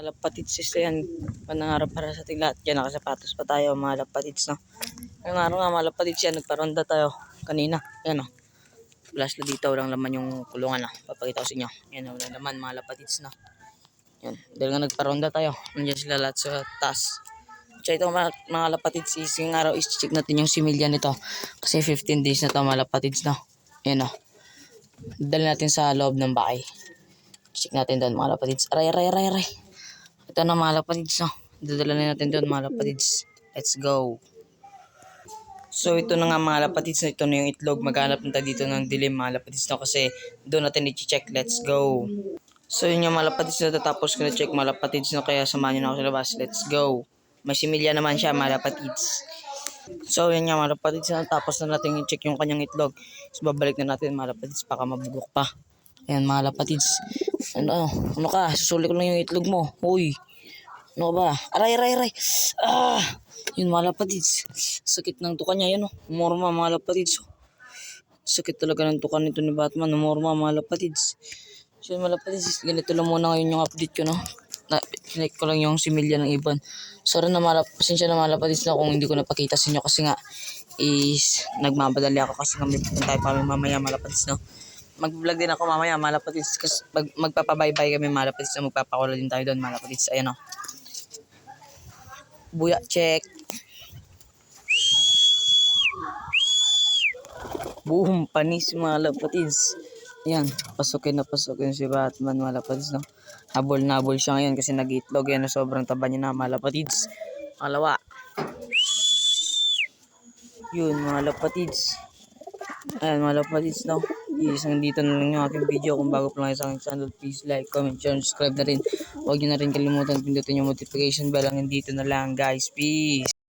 Malapatids yan. Panangarap para sa ating lahat. Yan, nakasapatos pa tayo mga lapatids, no? Ngayong araw nga mga lapatids yan, nagparonda tayo kanina. Yan, no? Plus na dito, walang laman yung kulungan, no? Papakita ko sa inyo. Yan, walang laman mga lapatids, no? Yan, dahil nga nagparonda tayo. Nandiyan sila lahat sa taas. So ito mga lapatids, isang araw is-check natin yung similya nito. Kasi 15 days na to mga lapatids, no? Yan, no? Dali natin sa loob ng bahay. Check natin doon mga lapatids. Aray. Ito na mga lapatids, no? Dadala na natin doon mga lapatids. Let's go. So ito na nga mga lapatids, ito na yung itlog. Maghanap na tayo dito ng dilim mga lapatids, no? Kasi doon natin i-check. Let's go. So yun yung mga lapatids na tatapos ko na check mga lapatids, no? Kaya samahan nyo na ako sa labas. Let's go. May similya naman siya mga lapatids. So yun nga mga lapatids, no? Tapos na natin i-check yung kanyang itlog. So babalik na natin mga lapatids, baka mabugok pa. Ayan mga lapatids. Ano ka? Susuli ko lang yung itlog mo. Uy. Ano ka ba? Aray. Yun mga lapatids. Sakit ng tuka niya. Yan, oh. Umorma mga lapatids. Sakit talaga ng tuka nito ni Batman. Umorma mga lapatids. So mga lapatids, ganito lang muna ngayon yung update ko, no? Kinake ko lang yung similya ng iban. Sorry na pasensya na mga lapatids na kung hindi ko napakita sa inyo kasi nga is nagmamadali ako kasi nga may pupunta tayo mamaya mga lapatids, no? Mag-vlog din ako mamaya mga lapatids kasi magpapabaybay kami mga lapatids na magpapakula din tayo doon mga lapatids. Ayan, o. Buya, check. Boom, panis mga lapatids. Ayan, pasukin si Batman mga lapatids, no? Habol siya ngayon kasi nag-itlog yan na sobrang taba niya na mga lapatids. Pangalawa. Yun mga lapatids. Ayan mga lapatids, no? Isang dito na lang yung aking video. Kung bago pa lang sa aking channel, please like, comment, share, subscribe na rin. Huwag nyo na rin kalimutan pindutin yung notification bell. Hanggang dito na lang guys. Peace!